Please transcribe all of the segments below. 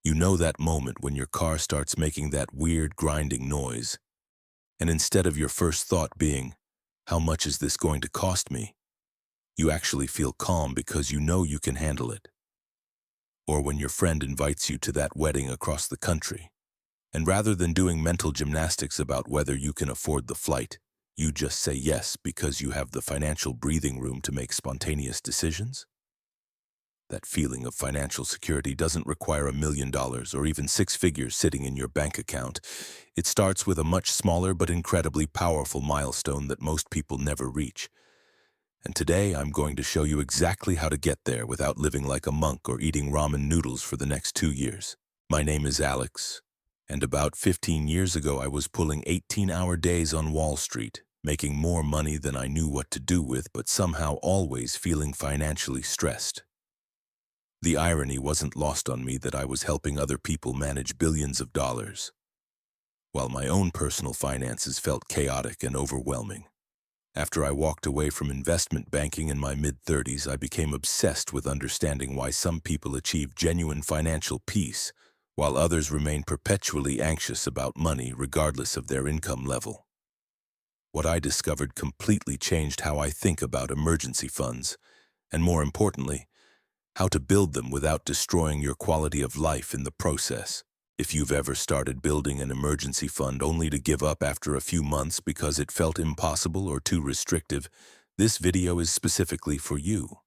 You know that moment when your car starts making that weird grinding noise, and instead of your first thought being, "How much is this going to cost me?" you actually feel calm because you know you can handle it. Or when your friend invites you to that wedding across the country, and rather than doing mental gymnastics about whether you can afford the flight, you just say yes because you have the financial breathing room to make spontaneous decisions. That feeling of financial security doesn't require $1 million or even six figures sitting in your bank account. It starts with a much smaller but incredibly powerful milestone that most people never reach. And today I'm going to show you exactly how to get there without living like a monk or eating ramen noodles for the next 2 years. My name is Alex, and about 15 years ago I was pulling 18-hour days on Wall Street, making more money than I knew what to do with, but somehow always feeling financially stressed. The irony wasn't lost on me that I was helping other people manage billions of dollars, while my own personal finances felt chaotic and overwhelming. After I walked away from investment banking in my mid-30s, I became obsessed with understanding why some people achieve genuine financial peace, while others remain perpetually anxious about money regardless of their income level. What I discovered completely changed how I think about emergency funds, and more importantly, how to build them without destroying your quality of life in the process. If you've ever started building an emergency fund only to give up after a few months because it felt impossible or too restrictive, this video is specifically for you.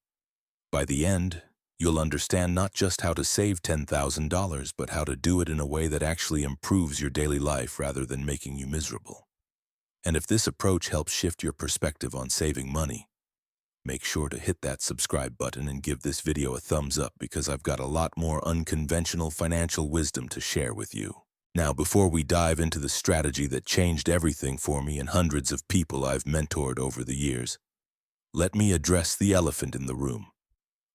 By the end, you'll understand not just how to save $10,000, but how to do it in a way that actually improves your daily life rather than making you miserable. And if this approach helps shift your perspective on saving money, make sure to hit that subscribe button and give this video a thumbs up because I've got a lot more unconventional financial wisdom to share with you. Now, before we dive into the strategy that changed everything for me and hundreds of people I've mentored over the years, let me address the elephant in the room.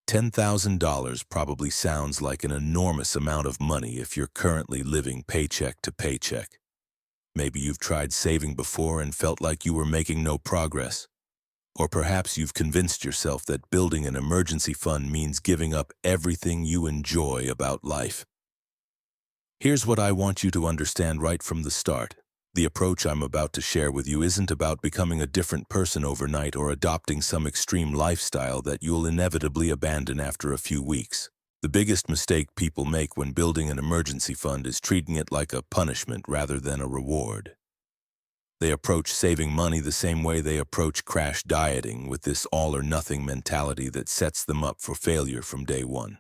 $10,000 probably sounds like an enormous amount of money if you're currently living paycheck to paycheck. Maybe you've tried saving before and felt like you were making no progress. Or perhaps you've convinced yourself that building an emergency fund means giving up everything you enjoy about life. Here's what I want you to understand right from the start. The approach I'm about to share with you isn't about becoming a different person overnight or adopting some extreme lifestyle that you'll inevitably abandon after a few weeks. The biggest mistake people make when building an emergency fund is treating it like a punishment rather than a reward. They approach saving money the same way they approach crash dieting, with this all-or-nothing mentality that sets them up for failure from day one.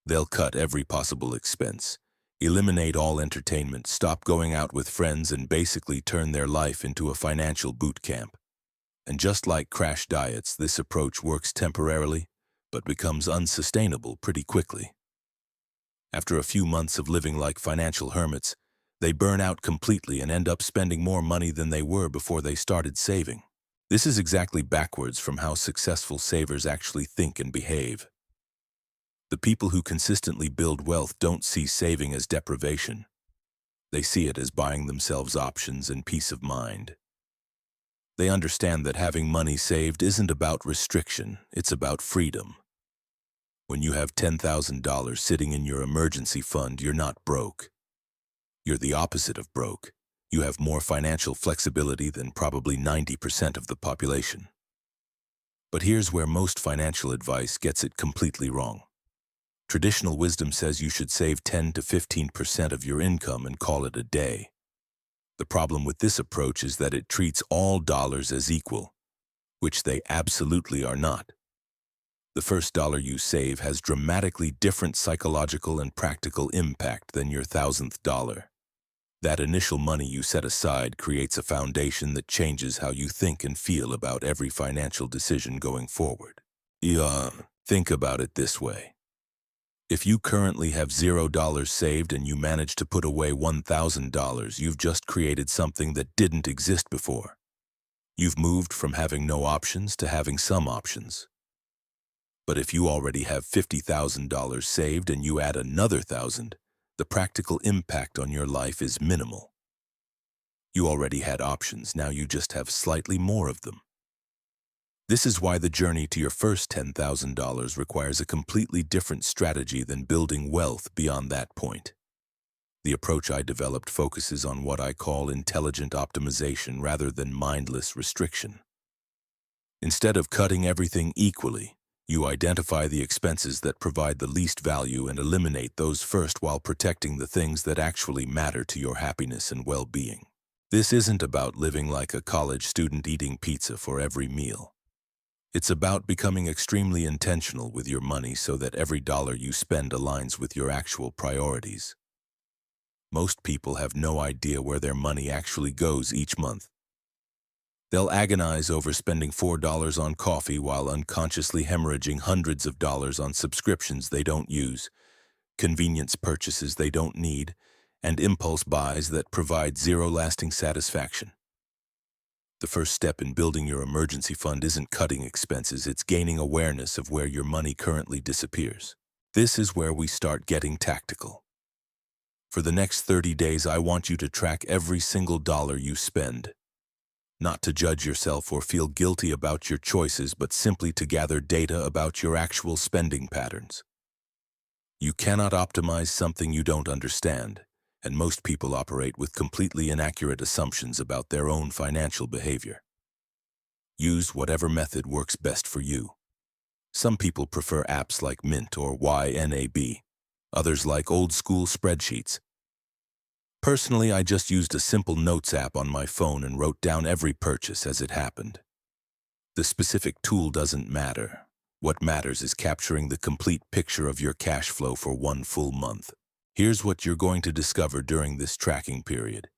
They'll cut every possible expense, eliminate all entertainment, stop going out with friends, and basically turn their life into a financial boot camp. And just like crash diets, this approach works temporarily, but becomes unsustainable pretty quickly. After a few months of living like financial hermits, they burn out completely and end up spending more money than they were before they started saving. This is exactly backwards from how successful savers actually think and behave. The people who consistently build wealth don't see saving as deprivation. They see it as buying themselves options and peace of mind. They understand that having money saved isn't about restriction, it's about freedom. When you have $10,000 sitting in your emergency fund, you're not broke. You're the opposite of broke. You have more financial flexibility than probably 90% of the population. But here's where most financial advice gets it completely wrong. Traditional wisdom says you should save 10 to 15% of your income and call it a day. The problem with this approach is that it treats all dollars as equal, which they absolutely are not. The first dollar you save has dramatically different psychological and practical impact than your thousandth dollar. That initial money you set aside creates a foundation that changes how you think and feel about every financial decision going forward. Think about it this way. If you currently have $0 saved and you manage to put away $1,000, you've just created something that didn't exist before. You've moved from having no options to having some options. But if you already have $50,000 saved and you add another $1,000, the practical impact on your life is minimal. You already had options, now you just have slightly more of them. This is why the journey to your first $10,000 requires a completely different strategy than building wealth beyond that point. The approach I developed focuses on what I call intelligent optimization rather than mindless restriction. Instead of cutting everything equally, you identify the expenses that provide the least value and eliminate those first while protecting the things that actually matter to your happiness and well-being. This isn't about living like a college student eating pizza for every meal. It's about becoming extremely intentional with your money so that every dollar you spend aligns with your actual priorities. Most people have no idea where their money actually goes each month. They'll agonize over spending $4 on coffee while unconsciously hemorrhaging hundreds of dollars on subscriptions they don't use, convenience purchases they don't need, and impulse buys that provide zero lasting satisfaction. The first step in building your emergency fund isn't cutting expenses, it's gaining awareness of where your money currently disappears. This is where we start getting tactical. For the next 30 days, I want you to track every single dollar you spend. Not to judge yourself or feel guilty about your choices, but simply to gather data about your actual spending patterns. You cannot optimize something you don't understand, and most people operate with completely inaccurate assumptions about their own financial behavior. Use whatever method works best for you. Some people prefer apps like Mint or YNAB. Others like old-school spreadsheets. Personally, I just used a simple notes app on my phone and wrote down every purchase as it happened. The specific tool doesn't matter. What matters is capturing the complete picture of your cash flow for one full month. Here's what you're going to discover during this tracking period,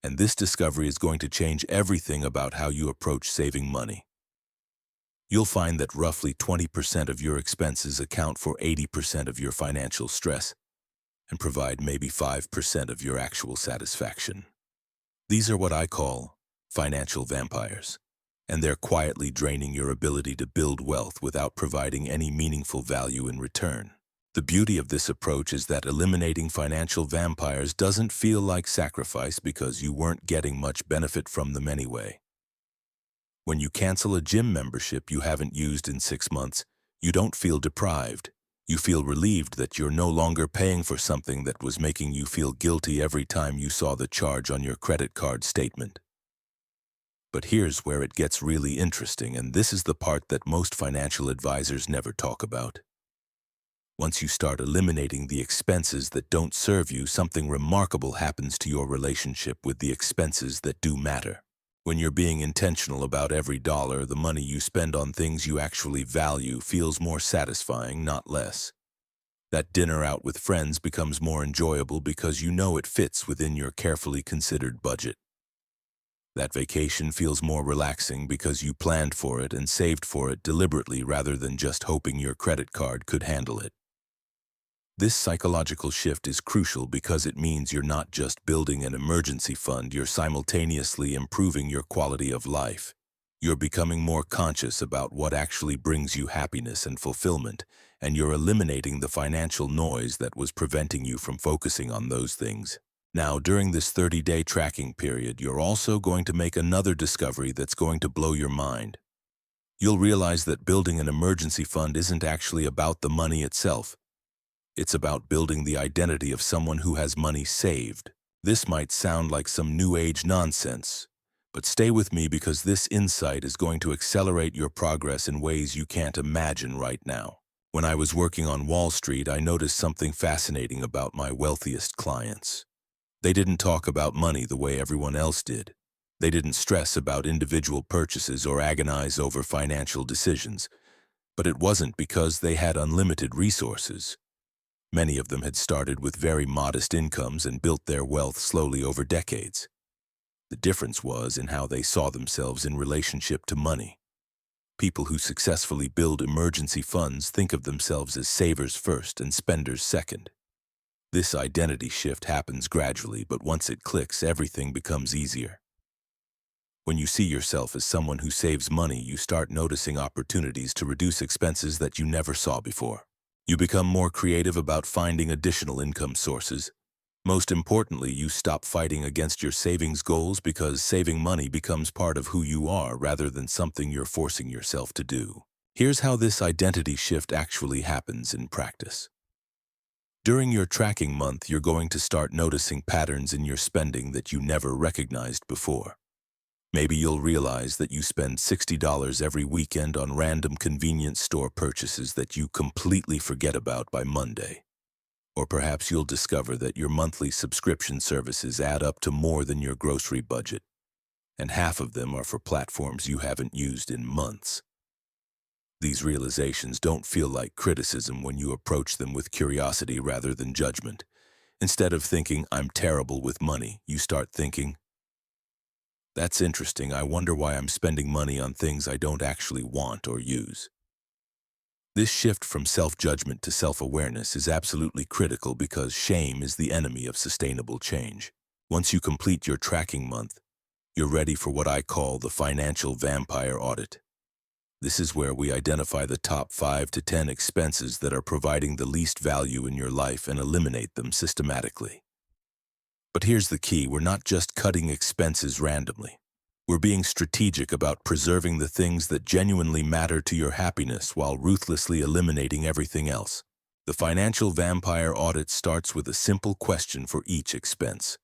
and this discovery is going to change everything about how you approach saving money. You'll find that roughly 20% of your expenses account for 80% of your financial stress and provide maybe 5% of your actual satisfaction. These are what I call financial vampires, and they're quietly draining your ability to build wealth without providing any meaningful value in return. The beauty of this approach is that eliminating financial vampires doesn't feel like sacrifice because you weren't getting much benefit from them anyway. When you cancel a gym membership you haven't used in 6 months, you don't feel deprived. You feel relieved that you're no longer paying for something that was making you feel guilty every time you saw the charge on your credit card statement. But here's where it gets really interesting, and this is the part that most financial advisors never talk about. Once you start eliminating the expenses that don't serve you, something remarkable happens to your relationship with the expenses that do matter. When you're being intentional about every dollar, the money you spend on things you actually value feels more satisfying, not less. That dinner out with friends becomes more enjoyable because you know it fits within your carefully considered budget. That vacation feels more relaxing because you planned for it and saved for it deliberately rather than just hoping your credit card could handle it. This psychological shift is crucial because it means you're not just building an emergency fund, you're simultaneously improving your quality of life. You're becoming more conscious about what actually brings you happiness and fulfillment, and you're eliminating the financial noise that was preventing you from focusing on those things. Now, during this 30-day tracking period, you're also going to make another discovery that's going to blow your mind. You'll realize that building an emergency fund isn't actually about the money itself. It's about building the identity of someone who has money saved. This might sound like some new age nonsense, but stay with me because this insight is going to accelerate your progress in ways you can't imagine right now. When I was working on Wall Street, I noticed something fascinating about my wealthiest clients. They didn't talk about money the way everyone else did. They didn't stress about individual purchases or agonize over financial decisions. But it wasn't because they had unlimited resources. Many of them had started with very modest incomes and built their wealth slowly over decades. The difference was in how they saw themselves in relationship to money. People who successfully build emergency funds think of themselves as savers first and spenders second. This identity shift happens gradually, but once it clicks, everything becomes easier. When you see yourself as someone who saves money, you start noticing opportunities to reduce expenses that you never saw before. You become more creative about finding additional income sources. Most importantly, you stop fighting against your savings goals because saving money becomes part of who you are rather than something you're forcing yourself to do. Here's how this identity shift actually happens in practice. During your tracking month, you're going to start noticing patterns in your spending that you never recognized before. Maybe you'll realize that you spend $60 every weekend on random convenience store purchases that you completely forget about by Monday. Or perhaps you'll discover that your monthly subscription services add up to more than your grocery budget, and half of them are for platforms you haven't used in months. These realizations don't feel like criticism when you approach them with curiosity rather than judgment. Instead of thinking, "I'm terrible with money," you start thinking, "That's interesting. I wonder why I'm spending money on things I don't actually want or use." This shift from self-judgment to self-awareness is absolutely critical because shame is the enemy of sustainable change. Once you complete your tracking month, you're ready for what I call the financial vampire audit. This is where we identify the top 5 to 10 expenses that are providing the least value in your life and eliminate them systematically. But here's the key: we're not just cutting expenses randomly. We're being strategic about preserving the things that genuinely matter to your happiness while ruthlessly eliminating everything else. The financial vampire audit starts with a simple question for each expense.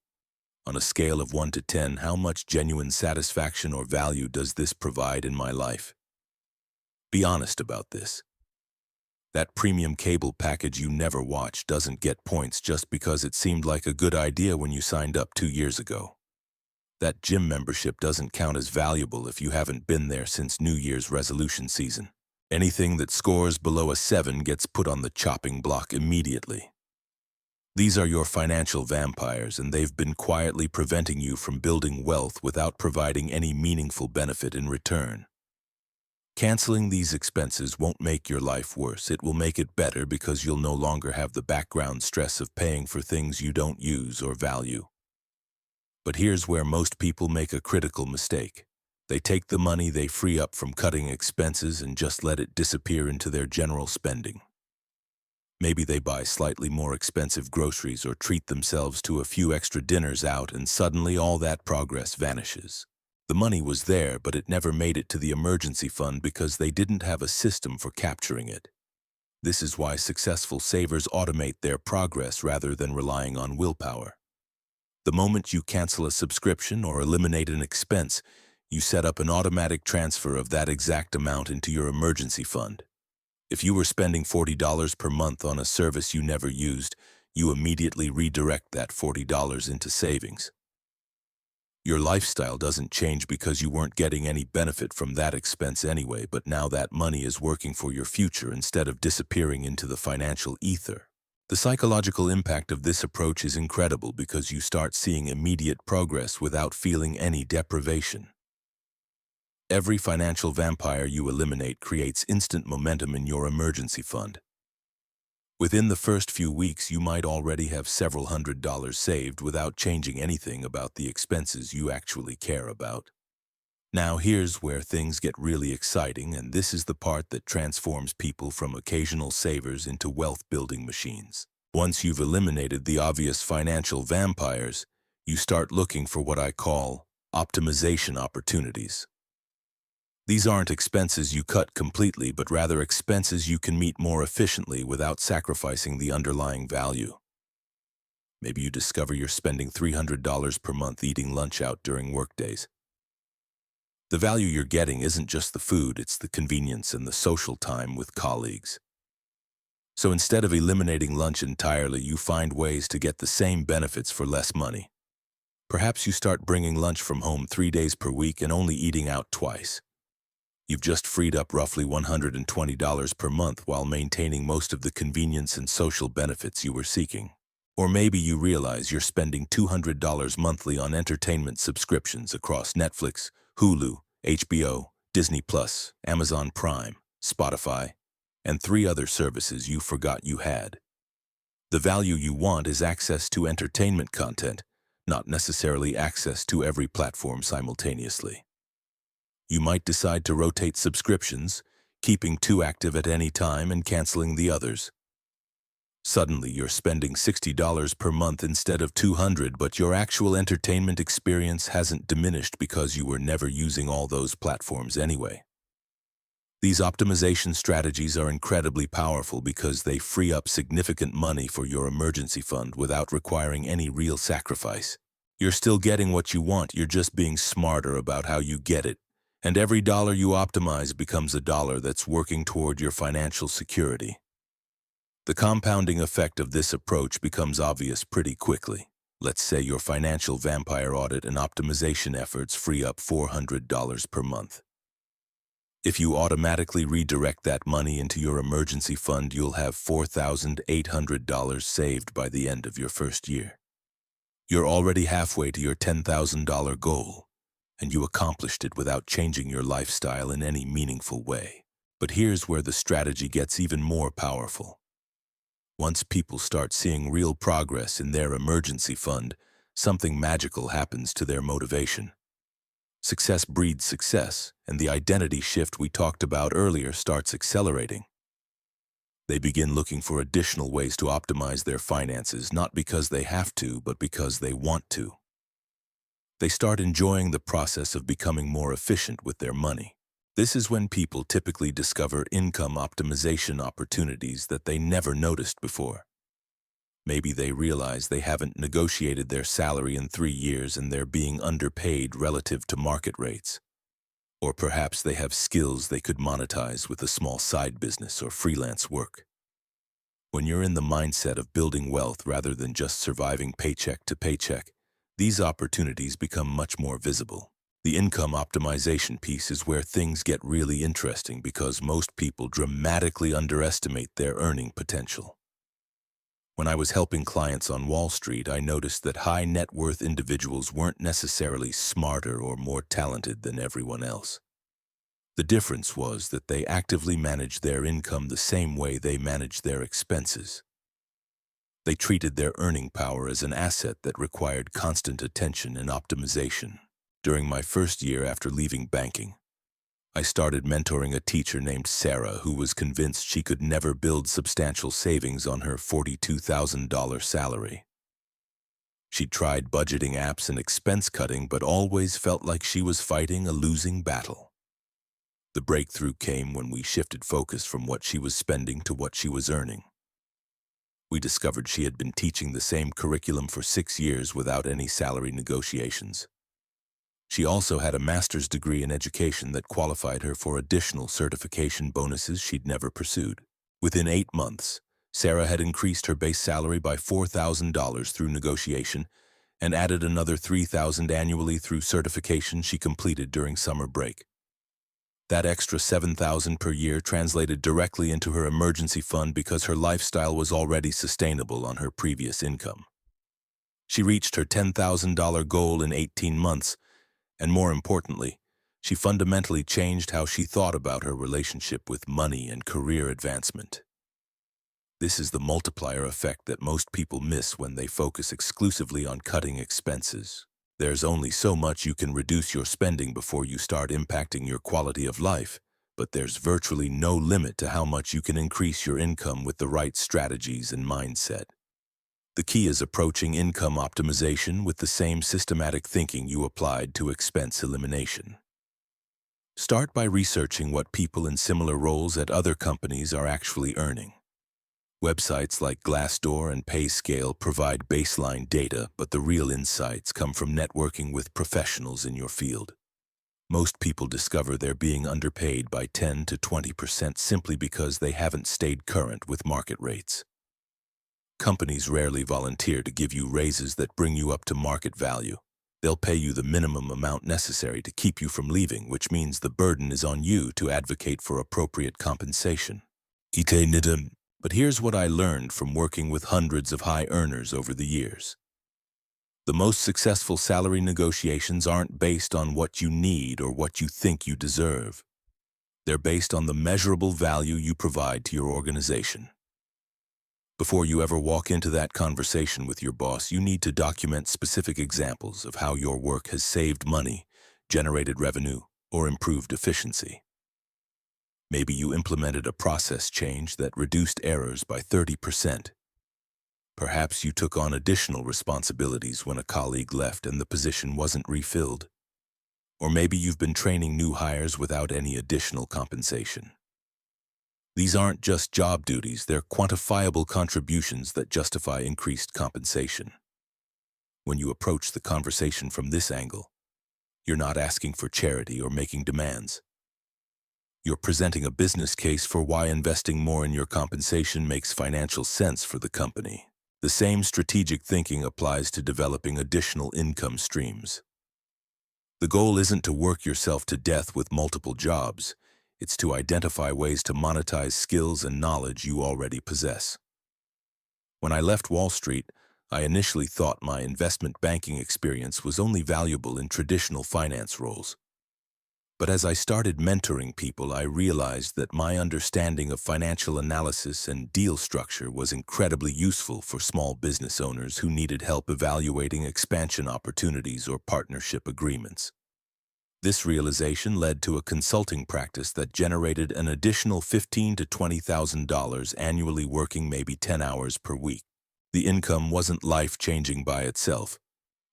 On a scale of 1 to 10, how much genuine satisfaction or value does this provide in my life? Be honest about this. That premium cable package you never watch doesn't get points just because it seemed like a good idea when you signed up 2 years ago. That gym membership doesn't count as valuable if you haven't been there since New Year's resolution season. Anything that scores below a 7 gets put on the chopping block immediately. These are your financial vampires, and they've been quietly preventing you from building wealth without providing any meaningful benefit in return. Canceling these expenses won't make your life worse. It will make it better because you'll no longer have the background stress of paying for things you don't use or value. But here's where most people make a critical mistake. They take the money they free up from cutting expenses and just let it disappear into their general spending. Maybe they buy slightly more expensive groceries or treat themselves to a few extra dinners out, and suddenly all that progress vanishes. The money was there, but it never made it to the emergency fund because they didn't have a system for capturing it. This is why successful savers automate their progress rather than relying on willpower. The moment you cancel a subscription or eliminate an expense, you set up an automatic transfer of that exact amount into your emergency fund. If you were spending $40 per month on a service you never used, you immediately redirect that $40 into savings. Your lifestyle doesn't change because you weren't getting any benefit from that expense anyway, but now that money is working for your future instead of disappearing into the financial ether. The psychological impact of this approach is incredible because you start seeing immediate progress without feeling any deprivation. Every financial vampire you eliminate creates instant momentum in your emergency fund. Within the first few weeks, you might already have several $100s saved without changing anything about the expenses you actually care about. Now here's where things get really exciting, and this is the part that transforms people from occasional savers into wealth-building machines. Once you've eliminated the obvious financial vampires, you start looking for what I call optimization opportunities. These aren't expenses you cut completely, but rather expenses you can meet more efficiently without sacrificing the underlying value. Maybe you discover you're spending $300 per month eating lunch out during workdays. The value you're getting isn't just the food, it's the convenience and the social time with colleagues. So instead of eliminating lunch entirely, you find ways to get the same benefits for less money. Perhaps you start bringing lunch from home 3 days per week and only eating out twice. You've just freed up roughly $120 per month while maintaining most of the convenience and social benefits you were seeking. Or maybe you realize you're spending $200 monthly on entertainment subscriptions across Netflix, Hulu, HBO, Disney+, Amazon Prime, Spotify, and 3 other services you forgot you had. The value you want is access to entertainment content, not necessarily access to every platform simultaneously. You might decide to rotate subscriptions, keeping 2 active at any time and canceling the others. Suddenly, you're spending $60 per month instead of $200, but your actual entertainment experience hasn't diminished because you were never using all those platforms anyway. These optimization strategies are incredibly powerful because they free up significant money for your emergency fund without requiring any real sacrifice. You're still getting what you want, you're just being smarter about how you get it. And every dollar you optimize becomes a dollar that's working toward your financial security. The compounding effect of this approach becomes obvious pretty quickly. Let's say your financial vampire audit and optimization efforts free up $400 per month. If you automatically redirect that money into your emergency fund, you'll have $4,800 saved by the end of your first year. You're already halfway to your $10,000 goal, and you accomplished it without changing your lifestyle in any meaningful way. But here's where the strategy gets even more powerful. Once people start seeing real progress in their emergency fund, something magical happens to their motivation. Success breeds success, and the identity shift we talked about earlier starts accelerating. They begin looking for additional ways to optimize their finances, not because they have to, but because they want to. They start enjoying the process of becoming more efficient with their money. This is when people typically discover income optimization opportunities that they never noticed before. Maybe they realize they haven't negotiated their salary in 3 years and they're being underpaid relative to market rates. Or perhaps they have skills they could monetize with a small side business or freelance work. When you're in the mindset of building wealth rather than just surviving paycheck to paycheck, these opportunities become much more visible. The income optimization piece is where things get really interesting because most people dramatically underestimate their earning potential. When I was helping clients on Wall Street, I noticed that high net worth individuals weren't necessarily smarter or more talented than everyone else. The difference was that they actively managed their income the same way they managed their expenses. They treated their earning power as an asset that required constant attention and optimization. During my first year after leaving banking, I started mentoring a teacher named Sarah who was convinced she could never build substantial savings on her $42,000 salary. She'd tried budgeting apps and expense cutting, but always felt like she was fighting a losing battle. The breakthrough came when we shifted focus from what she was spending to what she was earning. We discovered she had been teaching the same curriculum for 6 years without any salary negotiations. She also had a master's degree in education that qualified her for additional certification bonuses she'd never pursued. Within 8 months, Sarah had increased her base salary by $4,000 through negotiation and added another $3,000 annually through certification she completed during summer break. That extra $7,000 per year translated directly into her emergency fund because her lifestyle was already sustainable on her previous income. She reached her $10,000 goal in 18 months, and more importantly, she fundamentally changed how she thought about her relationship with money and career advancement. This is the multiplier effect that most people miss when they focus exclusively on cutting expenses. There's only so much you can reduce your spending before you start impacting your quality of life, but there's virtually no limit to how much you can increase your income with the right strategies and mindset. The key is approaching income optimization with the same systematic thinking you applied to expense elimination. Start by researching what people in similar roles at other companies are actually earning. Websites like Glassdoor and PayScale provide baseline data, but the real insights come from networking with professionals in your field. Most people discover they're being underpaid by 10 to 20% simply because they haven't stayed current with market rates. Companies rarely volunteer to give you raises that bring you up to market value. They'll pay you the minimum amount necessary to keep you from leaving, which means the burden is on you to advocate for appropriate compensation. But here's what I learned from working with hundreds of high earners over the years. The most successful salary negotiations aren't based on what you need or what you think you deserve. They're based on the measurable value you provide to your organization. Before you ever walk into that conversation with your boss, you need to document specific examples of how your work has saved money, generated revenue, or improved efficiency. Maybe you implemented a process change that reduced errors by 30%. Perhaps you took on additional responsibilities when a colleague left and the position wasn't refilled. Or maybe you've been training new hires without any additional compensation. These aren't just job duties, they're quantifiable contributions that justify increased compensation. When you approach the conversation from this angle, you're not asking for charity or making demands. You're presenting a business case for why investing more in your compensation makes financial sense for the company. The same strategic thinking applies to developing additional income streams. The goal isn't to work yourself to death with multiple jobs. It's to identify ways to monetize skills and knowledge you already possess. When I left Wall Street, I initially thought my investment banking experience was only valuable in traditional finance roles. But as I started mentoring people, I realized that my understanding of financial analysis and deal structure was incredibly useful for small business owners who needed help evaluating expansion opportunities or partnership agreements. This realization led to a consulting practice that generated an additional $15,000 to $20,000 annually, working maybe 10 hours per week. The income wasn't life-changing by itself,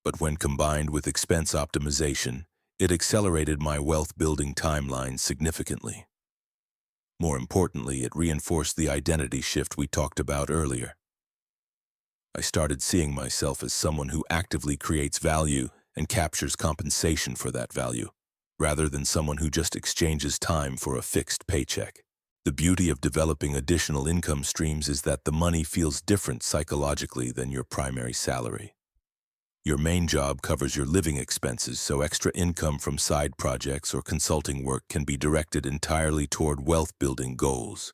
but when combined with expense optimization, it accelerated my wealth-building timeline significantly. More importantly, it reinforced the identity shift we talked about earlier. I started seeing myself as someone who actively creates value and captures compensation for that value, rather than someone who just exchanges time for a fixed paycheck. The beauty of developing additional income streams is that the money feels different psychologically than your primary salary. Your main job covers your living expenses, so extra income from side projects or consulting work can be directed entirely toward wealth-building goals.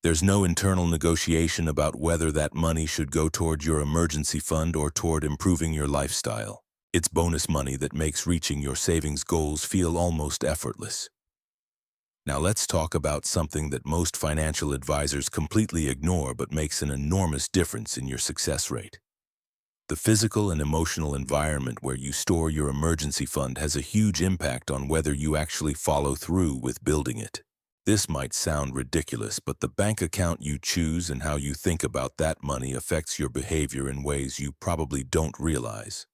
There's no internal negotiation about whether that money should go toward your emergency fund or toward improving your lifestyle. It's bonus money that makes reaching your savings goals feel almost effortless. Now let's talk about something that most financial advisors completely ignore but makes an enormous difference in your success rate. The physical and emotional environment where you store your emergency fund has a huge impact on whether you actually follow through with building it. This might sound ridiculous, but the bank account you choose and how you think about that money affects your behavior in ways you probably don't realize.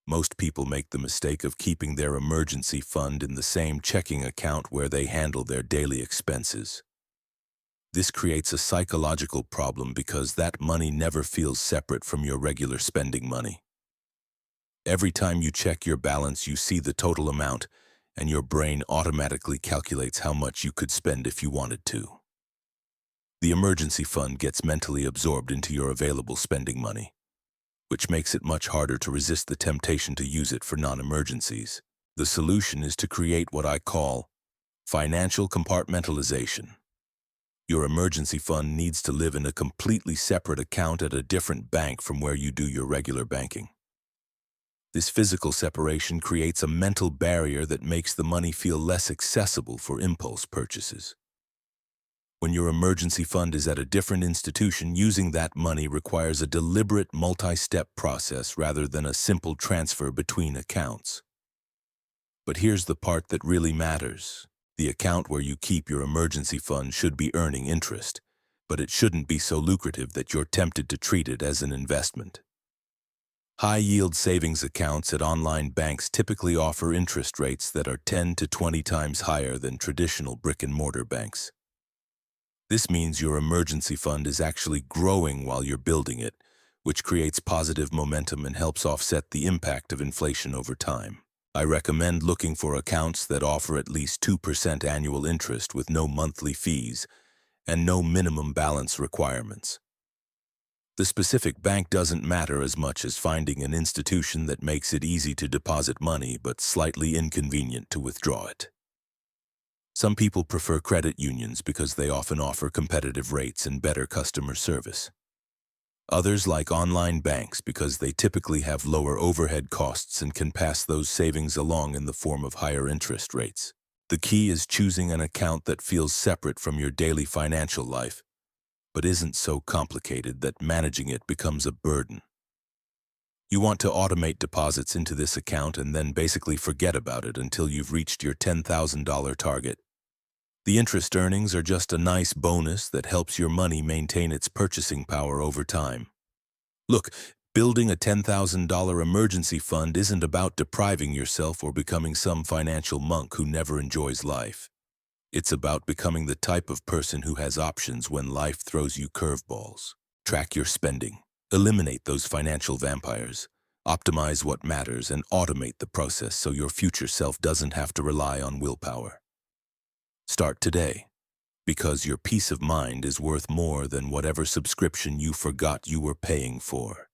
Most people make the mistake of keeping their emergency fund in the same checking account where they handle their daily expenses. This creates a psychological problem because that money never feels separate from your regular spending money. Every time you check your balance, you see the total amount, and your brain automatically calculates how much you could spend if you wanted to. The emergency fund gets mentally absorbed into your available spending money, which makes it much harder to resist the temptation to use it for non-emergencies. The solution is to create what I call financial compartmentalization. Your emergency fund needs to live in a completely separate account at a different bank from where you do your regular banking. This physical separation creates a mental barrier that makes the money feel less accessible for impulse purchases. When your emergency fund is at a different institution, using that money requires a deliberate multi-step process rather than a simple transfer between accounts. But here's the part that really matters. The account where you keep your emergency fund should be earning interest, but it shouldn't be so lucrative that you're tempted to treat it as an investment. High-yield savings accounts at online banks typically offer interest rates that are 10 to 20 times higher than traditional brick-and-mortar banks. This means your emergency fund is actually growing while you're building it, which creates positive momentum and helps offset the impact of inflation over time. I recommend looking for accounts that offer at least 2% annual interest with no monthly fees and no minimum balance requirements. The specific bank doesn't matter as much as finding an institution that makes it easy to deposit money but slightly inconvenient to withdraw it. Some people prefer credit unions because they often offer competitive rates and better customer service. Others like online banks because they typically have lower overhead costs and can pass those savings along in the form of higher interest rates. The key is choosing an account that feels separate from your daily financial life, but isn't so complicated that managing it becomes a burden. You want to automate deposits into this account and then basically forget about it until you've reached your $10,000 target. The interest earnings are just a nice bonus that helps your money maintain its purchasing power over time. Look, Building a $10,000 emergency fund isn't about depriving yourself or becoming some financial monk who never enjoys life. It's about becoming the type of person who has options when life throws you curveballs. Track your spending, eliminate those financial vampires, optimize what matters, and automate the process so your future self doesn't have to rely on willpower. Start today, because your peace of mind is worth more than whatever subscription you forgot you were paying for.